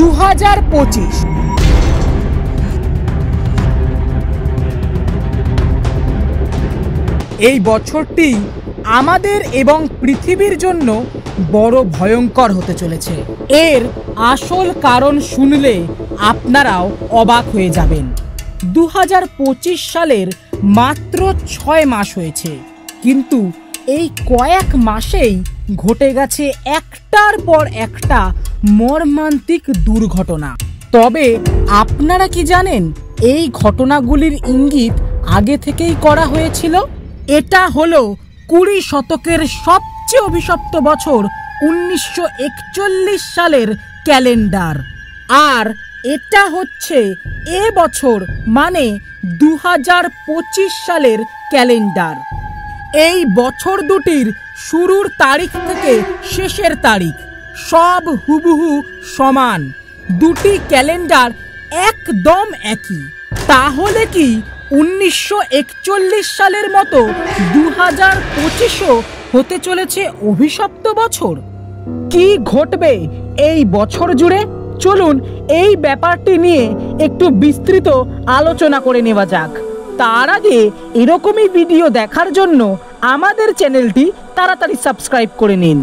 2025। এই বছরটি আমাদের এবং পৃথিবীর জন্য বড় ভয়ঙ্কর হতে চলেছে। এর আসল কারণ শুনলে আপনারাও অবাক হয়ে যাবেন। 2025 সালের মাত্র 6 মাস হয়েছে, কিন্তু এই কয়েক মাসেই ঘটে গেছে একটার পর একটা মর্মান্তিক দুর্ঘটনা। তবে আপনারা কি জানেন এই ঘটনাগুলির ইঙ্গিত আগে থেকেই করা হয়েছিল? এটা হলো 20 শতকের সবচেয়ে অভিশপ্ত বছর 1941 সালের ক্যালেন্ডার। আর এটা হচ্ছে এ বছর মানে 2025 সালের ক্যালেন্ডার। এই বছর দুটির শুরুর তারিখ থেকে শেষের তারিখ সব হুবহু সমান। দুটি ক্যালেন্ডার একদম একই। তাহলে কি 1941 সালের মতো 2025ও হতে চলেছে অভিশপ্ত বছর? কি ঘটবে এই বছর জুড়ে? চলুন এই ব্যাপারটি নিয়ে একটু বিস্তৃত আলোচনা করে নেওয়া যাক। তার আগে এরকমই ভিডিও দেখার জন্য আমাদের চ্যানেলটি তাড়াতাড়ি সাবস্ক্রাইব করে নিন।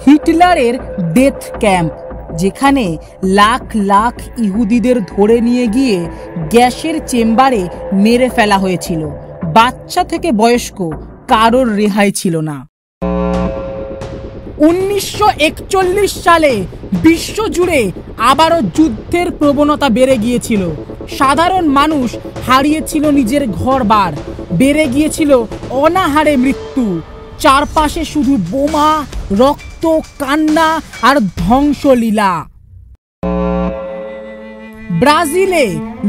হিটলারের ডেথ ক্যাম্প, যেখানে লাখ লাখ ইহুদিদের ধরে নিয়ে গিয়ে গ্যাসের চেম্বারে মেরে ফেলা হয়েছিল। বাচ্চা থেকে বয়স্ক কারোর রেহাই ছিল না। 1941 সালে বিশ্বজুড়ে আবারও যুদ্ধের প্রবণতা বেড়ে গিয়েছিল। সাধারণ মানুষ হারিয়েছিল নিজের ঘরবাড়ি, বেড়ে গিয়েছিল অনাহারে মৃত্যু। চারপাশে শুধু বোমা, রক্ত, কান্না আর ধ্বংসলীলা। ব্রাজিলে,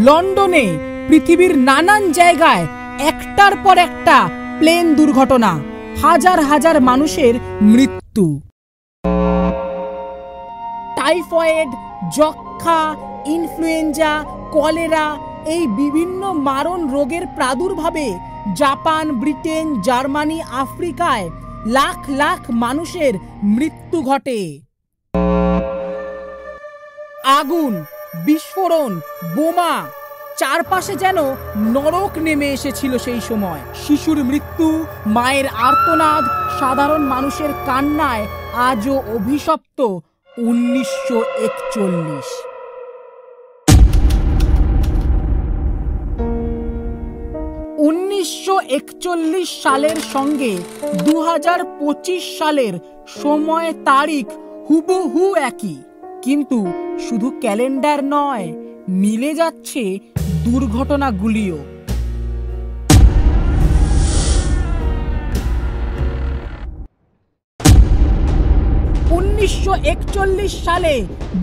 লন্ডনে, পৃথিবীর নানান জায়গায় একটার পর একটা প্লেন দুর্ঘটনা, হাজার হাজার মানুষের মৃত্যু। টাইফয়েড, যক্ষ্মা, ইনফ্লুয়েঞ্জা, কলেরা এই বিভিন্ন মারণ রোগের প্রাদুর্ভাবে জাপান, ব্রিটেন, জার্মানি, আফ্রিকায় লাখ লাখ মানুষের মৃত্যু ঘটে। আগুন, বিস্ফোরণ, বোমা, চারপাশে যেন নরক নেমে এসেছিল সেই সময়। শিশুর মৃত্যু, মায়ের আর্তনাদ, সাধারণ মানুষের কান্নায় আজও অভিশপ্ত 1941। 1941 সালের সঙ্গে 2025 সালের সময় তারিখ হুবহু একই, কিন্তু শুধু ক্যালেন্ডার নয়, মিলে যাচ্ছে দুর্ঘটনাগুলিও। 1941 সালে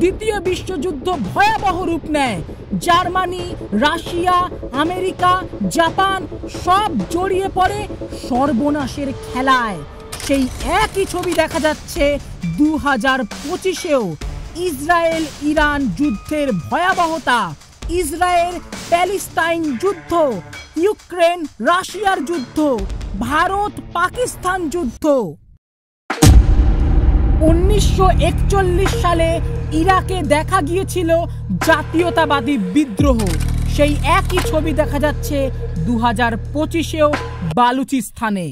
দ্বিতীয় বিশ্বযুদ্ধ ভয়াবহ রূপ নেয়। জার্মানি, রাশিয়া, আমেরিকা, জাপান সব জড়িয়ে পড়ে সর্বনাশের খেলায়। সেই একই ছবি দেখা যাচ্ছে 2025-এও। ইসরায়েল ইরান যুদ্ধের ভয়াবহতা, ইসরায়েল প্যালেস্তাইন যুদ্ধ, ইউক্রেন রাশিয়ার যুদ্ধ, ভারত পাকিস্তান যুদ্ধ। 1941 সালে ইরাকে দেখা গিয়েছিল জাতীয়তাবাদী বিদ্রোহ। সেই একই ছবি দেখা যাচ্ছে 2025-এও বালুচিস্তানে।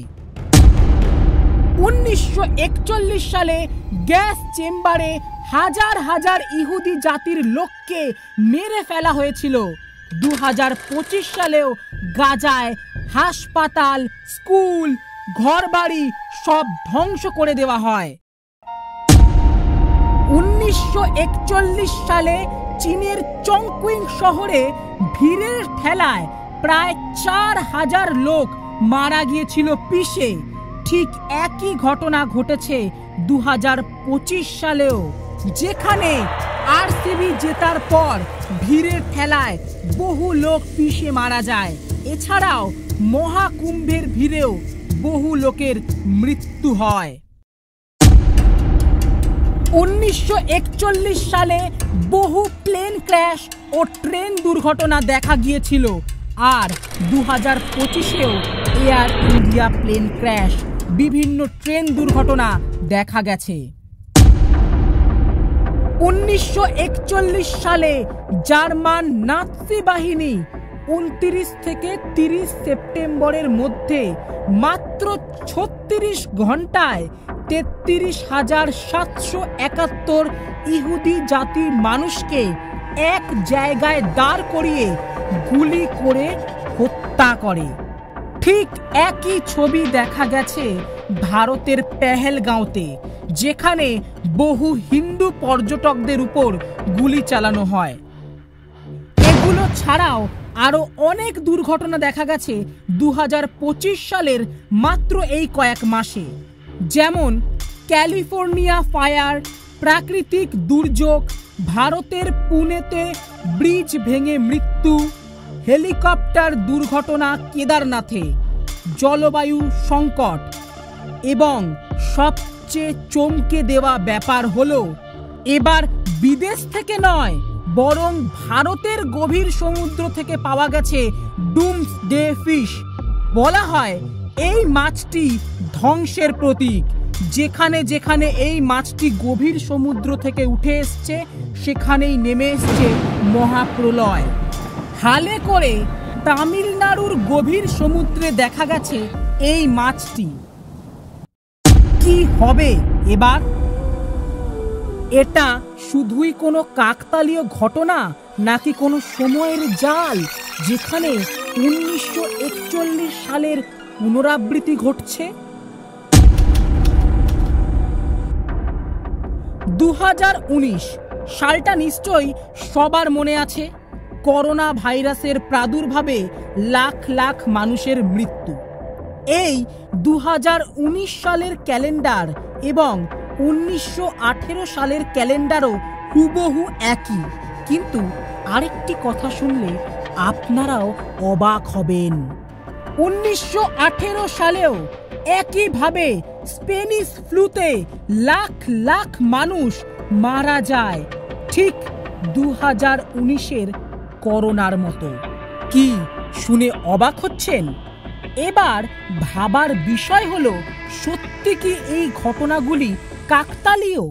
1941 সালে গ্যাস চেম্বারে হাজার হাজার ইহুদি জাতির লোককে মেরে ফেলা হয়েছিল। 2025 সালেও গাজায় হাসপাতাল, স্কুল, ঘরবাড়ি সব ধ্বংস করে দেওয়া হয়। 1941 সালে চীনের চংকুইং শহরে ভিড়ের ঠেলায় প্রায় 4000 লোক মারা গিয়েছিল পিষে। ঠিক একই ঘটনা ঘটেছে 2025 সালেও, যেখানে আরসিবি জেতার পর ভিড়ের ঠেলায় বহু লোক পিষে মারা যায়। এছাড়াও মহাকুম্ভের ভিড়েও বহু লোকের মৃত্যু হয়। 1941 সালে বহু প্লেন ক্র্যাশ ও ট্রেন দুর্ঘটনা দেখা গিয়েছিল। আর 2025-এও এয়ার ইন্ডিয়া প্লেন ক্র্যাশ বিভিন্ন ট্রেন দুর্ঘটনা দেখা গেছে। 1941 সালে জার্মান নাৎসি বাহিনী 29 থেকে 30 সেপ্টেম্বরের মধ্যে মাত্র 36 ঘন্টায় 33,771 ইহুদি জাতির মানুষকে এক জায়গায় দাঁড় করিয়ে গুলি করে হত্যা করে। ঠিক একই ছবি দেখা গেছে ভারতের পেহেলগাঁওতে, যেখানে বহু হিন্দু পর্যটকদের উপর গুলি চালানো হয়। এগুলো ছাড়াও আরো অনেক দুর্ঘটনা দেখা গেছে 2025 সালের মাত্র এই কয়েক মাসে, যেমন ক্যালিফোর্নিয়া ফায়ার, প্রাকৃতিক দুর্যোগ, ভারতের পুনেতে ব্রিজ ভেঙে মৃত্যু, হেলিকপ্টার দুর্ঘটনা কেদারনাথে, জলবায়ু সংকট এবং সবচেয়ে চমকে দেওয়া ব্যাপার হলো এবার বিদেশ থেকে নয় বরং ভারতের গভীর সমুদ্র থেকে পাওয়া গেছে ডুমসডে ফিশ। বলা হয় এই মাছটি ধ্বংসের প্রতীক। যেখানে যেখানে এই মাছটি গভীর সমুদ্র থেকে উঠে এসছে সেখানেই নেমে এসছে মহাপ্রলয়। হালে করে তামিলনাড়ুর গভীর সমুদ্রে দেখা গেছে এই মাছটি। কি হবে এবার? এটা শুধুই কোনো কাকতালীয় ঘটনা নাকি কোনো সময়ের জাল, যেখানে 1941 সালের পুনরাবৃত্তি ঘটছে? 2019 সালটা নিশ্চয়ই সবার মনে আছে। করোনা ভাইরাসের প্রাদুর্ভাবে লাখ লাখ মানুষের মৃত্যু। এই 2019 সালের ক্যালেন্ডার এবং 1918 সালের ক্যালেন্ডারও হুবহু একই, কিন্তু আরেকটি কথা শুনলে আপনারাও অবাক হবেন। 1918 সালেও একইভাবে স্প্যানিশ ফ্লুতে লাখ লাখ মানুষ মারা যায়, ঠিক 2019-এর করোনার মতো। কি শুনে অবাক হচ্ছেন? এবার ভাবার বিষয় হলো, সত্যি কি এই ঘটনাগুলি কাকতালীয়?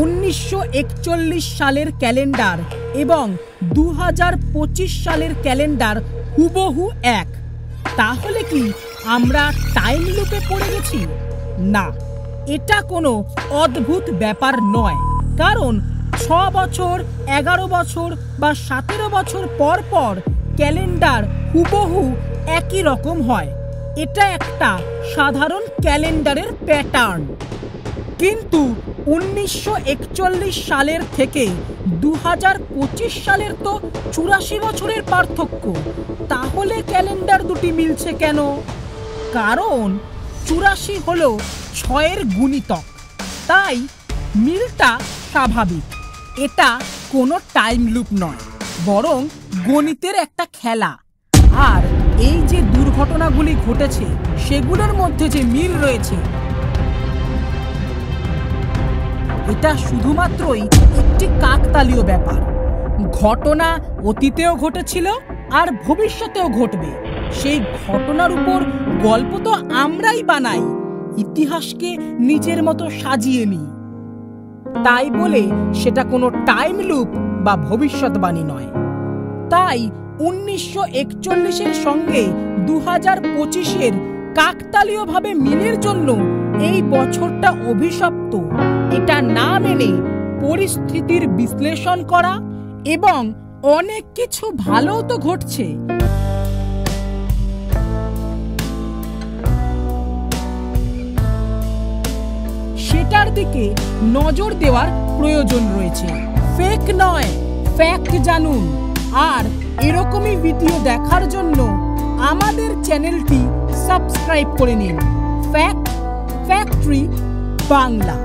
1941 সালের ক্যালেন্ডার এবং 2025 সালের ক্যালেন্ডার হুবহু এক। তাহলে কি আমরা টাইম লুপে পড়ে গেছি? না, এটা কোনো অদ্ভুত ব্যাপার নয়, কারণ 6 বছর, 11 বছর বা 17 বছর পর পর ক্যালেন্ডার হুবহু একই রকম হয়। এটা একটা সাধারণ ক্যালেন্ডারের প্যাটার্ন। কিন্তু 1941 সালের থেকে 2025 সালের তো 84 বছরের পার্থক্য। তাহলে ক্যালেন্ডার দুটি মিলছে কেন? কারণ 84 হলো 6-এর গুণিতক, তাই মিলটা স্বাভাবিক। এটা কোনো টাইম লুপ নয়, বরং গণিতের একটা খেলা। আর এই যে দুর্ঘটনাগুলি ঘটেছে সেগুলোর মধ্যে যে মিল রয়েছে, এটা শুধুমাত্রই একটি কাকতালীয় ব্যাপার। ঘটনা অতীতেও ঘটেছিল আর ভবিষ্যতেও ঘটবে। সেই ঘটনার উপর গল্প তো আমরাই বানাই, ইতিহাসকে নিজের মতো সাজিয়ে নিই। তাই বলে সেটা কোনো টাইম লুপ বা ভবিষ্যৎবাণী নয়। তাই 1941-এর সঙ্গে 2025-এর কাকতালীয়ভাবে মিলের জন্য এই বছরটা অভিশপ্ত, এটা না মেনে পরিস্থিতির বিশ্লেষণ করা এবং অনেক কিছু ভালো তো ঘটছে, সেটার দিকে নজর দেওয়ার প্রয়োজন রয়েছে। ফেক নয়, ফ্যাক্ট জানুন। আর এরকমই ভিডিও দেখার জন্য আমাদের চ্যানেলটি সাবস্ক্রাইব করে নিন। Fact factory Bangla.